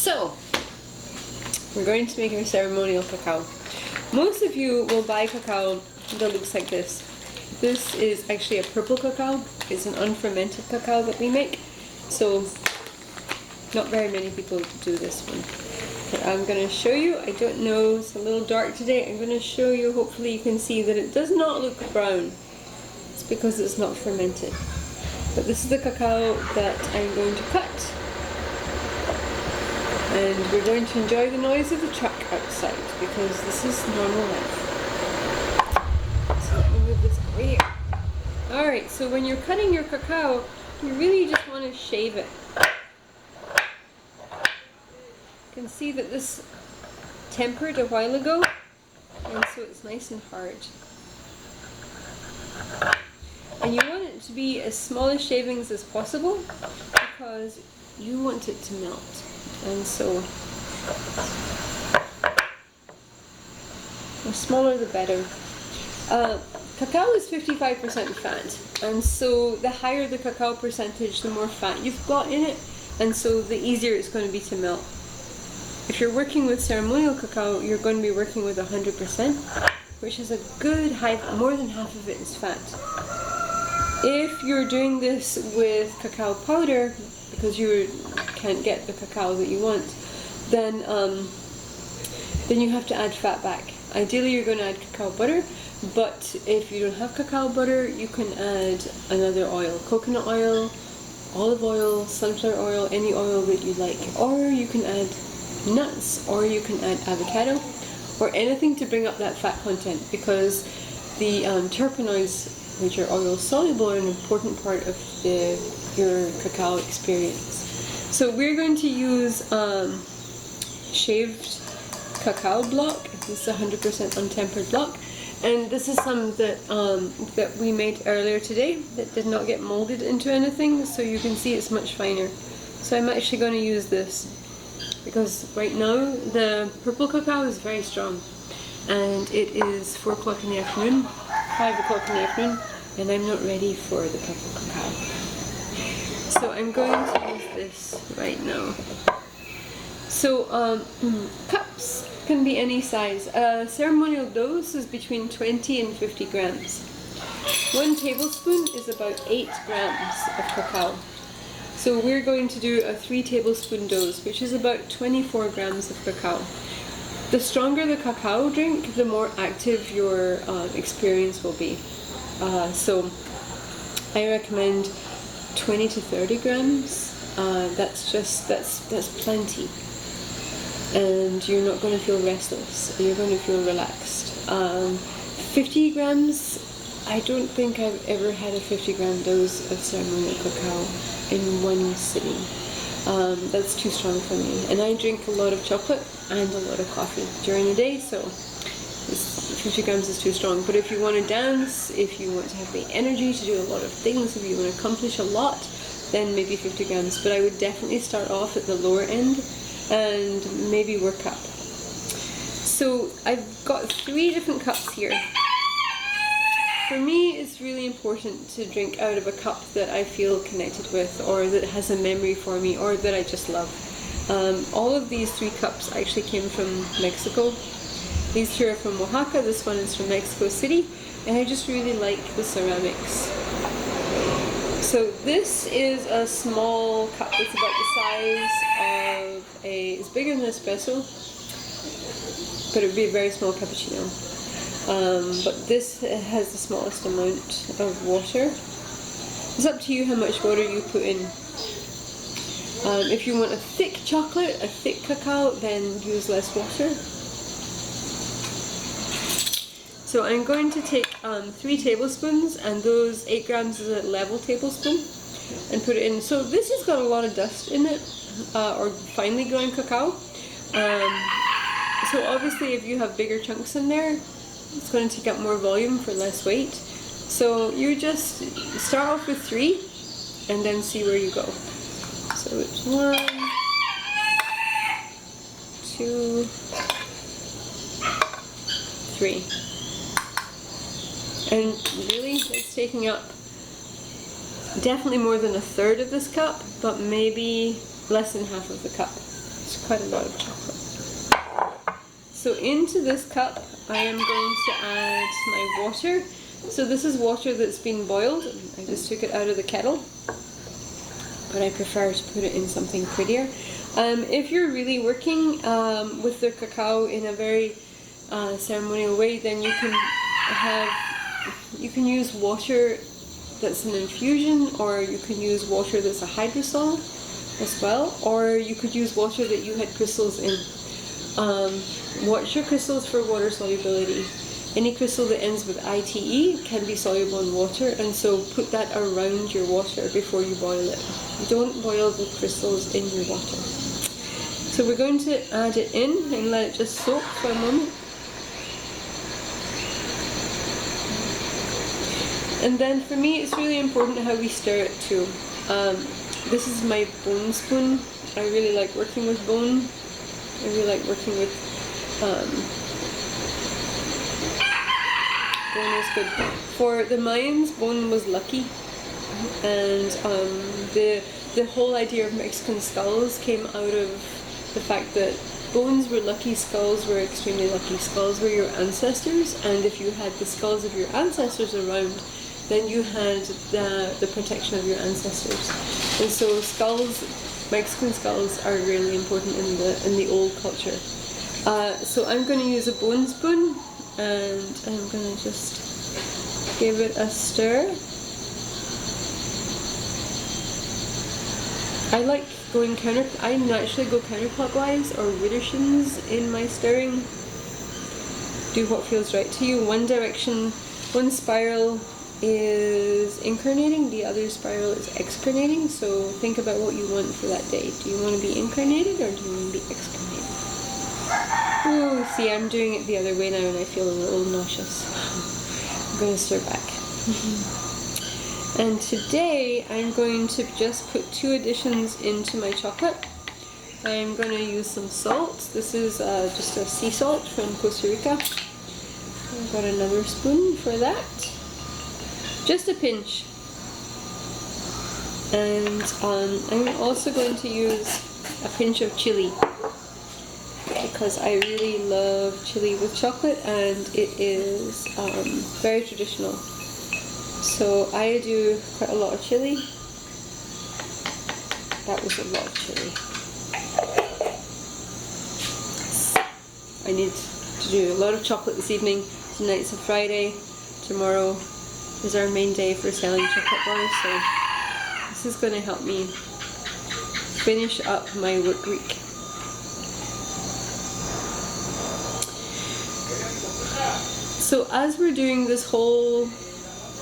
So, we're going to make our ceremonial cacao. Most of you will buy cacao that looks like this. This is actually a purple cacao. It's an unfermented cacao that we make. So, not very many people do this one. But I'm going to show you. I don't know, it's a little dark today. I'm going to show you, hopefully you can see that it does not look brown. It's because it's not fermented. But this is the cacao that I'm going to cut. And we're going to enjoy the noise of the truck outside because this is normal life. So let me move this over here. Alright, so when you're cutting your cacao, you really just want to shave it. You can see that this tempered a while ago, and so it's nice and hard. And you want it to be as small as shavings as possible because you want it to melt. And so the smaller the better. Cacao is 55% fat, and so the higher the cacao percentage, the more fat you've got in it, and so the easier it's going to be to melt. If you're working with ceremonial cacao, you're going to be working with 100%, which is a good high, more than half of it is fat. If you're doing this with cacao powder, because you can't get the cacao that you want, then you have to add fat back. Ideally you're going to add cacao butter, but if you don't have cacao butter, you can add another oil, coconut oil, olive oil, sunflower oil, any oil that you like, or you can add nuts, or you can add avocado, or anything to bring up that fat content, because the terpenoids, which are oil soluble, are an important part of your cacao experience. So we're going to use shaved cacao block. This is 100% untempered block, and this is some that we made earlier today that did not get molded into anything, so you can see it's much finer. So I'm actually going to use this because right now the purple cacao is very strong, and it is 4 o'clock in the afternoon, 5 o'clock in the afternoon, and I'm not ready for the purple cacao. So I'm going to use this right now. So cups can be any size. A ceremonial dose is between 20 and 50 grams. 1 tablespoon is about 8 grams of cacao. So we're going to do a 3 tablespoon dose, which is about 24 grams of cacao. The stronger the cacao drink, the more active your experience will be. So I recommend 20 to 30 grams. That's plenty. And you're not going to feel restless, you're going to feel relaxed. 50 grams, I don't think I've ever had a 50 gram dose of ceremonial cacao in one sitting. That's too strong for me. And I drink a lot of chocolate and a lot of coffee during the day, so 50 grams is too strong. But if you want to dance, if you want to have the energy to do a lot of things, if you want to accomplish a lot, then maybe 50 grams. But I would definitely start off at the lower end and maybe work up. So I've got 3 different cups here. For me, it's really important to drink out of a cup that I feel connected with, or that has a memory for me, or that I just love. All of these 3 cups actually came from Mexico. These 2 are from Oaxaca, this one is from Mexico City, and I just really like the ceramics. So this is a small cup. It's about the size of it's bigger than an espresso, but it would be a very small cappuccino. But this has the smallest amount of water. It's up to you how much water you put in. If you want a thick chocolate, a thick cacao, then use less water. So I'm going to take 3 tablespoons, and those 8 grams is a level tablespoon, and put it in. So this has got a lot of dust in it, or finely ground cacao. So obviously if you have bigger chunks in there, it's going to take up more volume for less weight. So you just start off with 3 and then see where you go. So it's 1, 2, 3. And really, it's taking up definitely more than a third of this cup, but maybe less than half of the cup. It's quite a lot of chocolate. So into this cup I am going to add my water. So this is water that's been boiled. I just took it out of the kettle, but I prefer to put it in something prettier. If you're really working with the cacao in a very ceremonial way, then you can use water that's an infusion, or you can use water that's a hydrosol as well, or you could use water that you had crystals in. Watch your crystals for water solubility. Any crystal that ends with ITE can be soluble in water, and so put that around your water before you boil it. Don't boil the crystals in your water. So we're going to add it in and let it just soak for a moment. And then for me it's really important how we stir it too. This is my bone spoon. I really like working with bone. I really like working with bone is good. For the Mayans, bone was lucky, and the whole idea of Mexican skulls came out of the fact that bones were lucky, skulls were extremely lucky. Skulls were your ancestors, and if you had the skulls of your ancestors around, then you had the protection of your ancestors. And so skulls, Mexican skulls, are really important in the old culture. So I'm going to use a bone spoon, and I'm going to just give it a stir. I like going I naturally go counterclockwise or Widdershins in my stirring. Do what feels right to you. One direction, one spiral is incarnating, the other spiral is excarnating, so think about what you want for that day. Do you want to be incarnated or do you want to be excarnated? Oh, see, I'm doing it the other way now and I feel a little nauseous. I'm going to stir back. And today I'm going to just put 2 additions into my chocolate. I'm going to use some salt. This is just a sea salt from Costa Rica. I've got another spoon for that. Just a pinch. And I'm also going to use a pinch of chili, because I really love chili with chocolate, and it is very traditional. So I do quite a lot of chili. That was a lot of chili. I need to do a lot of chocolate this evening. Tonight's a Friday. Tomorrow is our main day for selling chocolate bars, so this is going to help me finish up my work week. So as we're doing this whole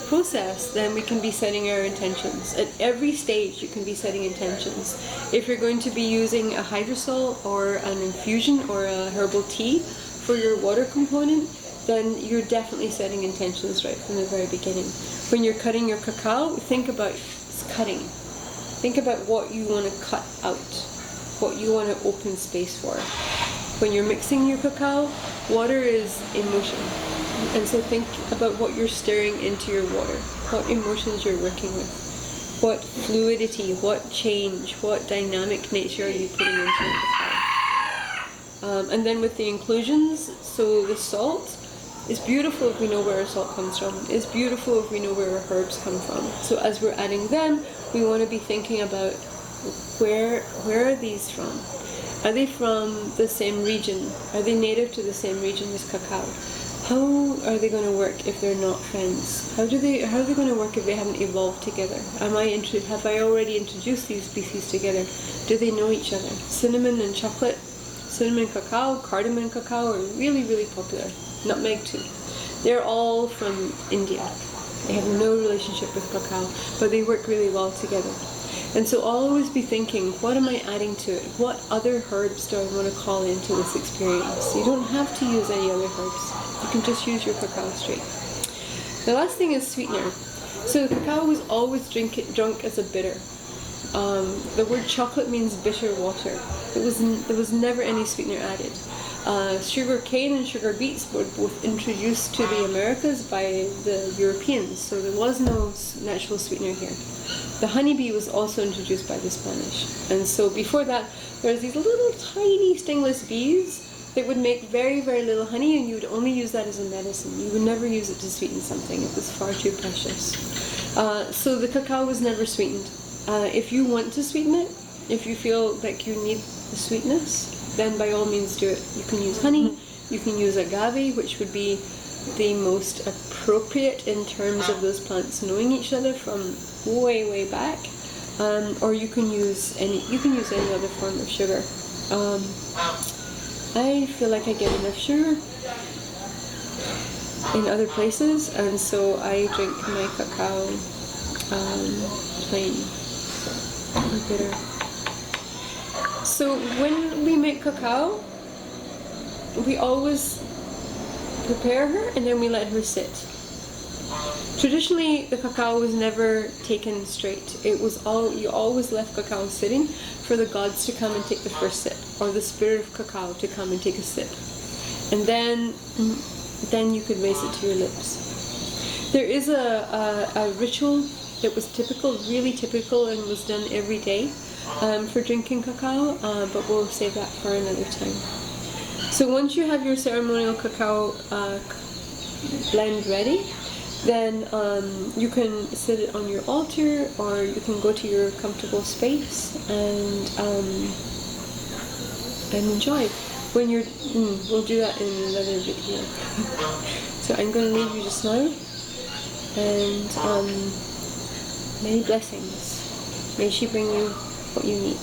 process, then we can be setting our intentions. At every stage you can be setting intentions. If you're going to be using a hydrosol or an infusion or a herbal tea for your water component, then you're definitely setting intentions right from the very beginning. When you're cutting your cacao, think about cutting. Think about what you want to cut out, what you want to open space for. When you're mixing your cacao, water is in motion. And so think about what you're stirring into your water, what emotions you're working with, what fluidity, what change, what dynamic nature are you putting into your cacao. And then with the inclusions, so the salt, it's beautiful if we know where our salt comes from. It's beautiful if we know where our herbs come from. So as we're adding them, we want to be thinking about where are these from? Are they from the same region? Are they native to the same region as cacao? How are they going to work if they're not friends? How are they going to work if they haven't evolved together? Have I already introduced these species together? Do they know each other? Cinnamon and chocolate, cinnamon cacao, cardamom cacao are really, really popular. Nutmeg too. They're all from India. They have no relationship with cacao, but they work really well together. And so I'll always be thinking, what am I adding to it? What other herbs do I want to call into this experience? You don't have to use any other herbs. You can just use your cacao straight. The last thing is sweetener. So the cacao was always drunk as a bitter. The word chocolate means bitter water. There was never any sweetener added. Sugar cane and sugar beets were both introduced to the Americas by the Europeans, so there was no natural sweetener here. The honeybee was also introduced by the Spanish. And so before that, there was these little tiny stingless bees that would make very, very little honey, and you would only use that as a medicine. You would never use it to sweeten something. It was far too precious. So the cacao was never sweetened. If you want to sweeten it, if you feel like you need the sweetness, then by all means do it. You can use honey, you can use agave, which would be the most appropriate in terms of those plants knowing each other from way, way back. Or you can use any other form of sugar. I feel like I get enough sugar in other places, and so I drink my cacao plain or bitter. So when we make cacao, we always prepare her and then we let her sit. Traditionally, the cacao was never taken straight. You always left cacao sitting for the gods to come and take the first sip, or the spirit of cacao to come and take a sip. And then you could raise it to your lips. There is a ritual that was really typical, and was done every day for drinking cacao, but we'll save that for another time. So once you have your ceremonial cacao blend ready, then you can sit it on your altar, or you can go to your comfortable space and enjoy. When you're, we'll do that in another video. So I'm going to leave you just now, and many blessings. May she bring you what you need.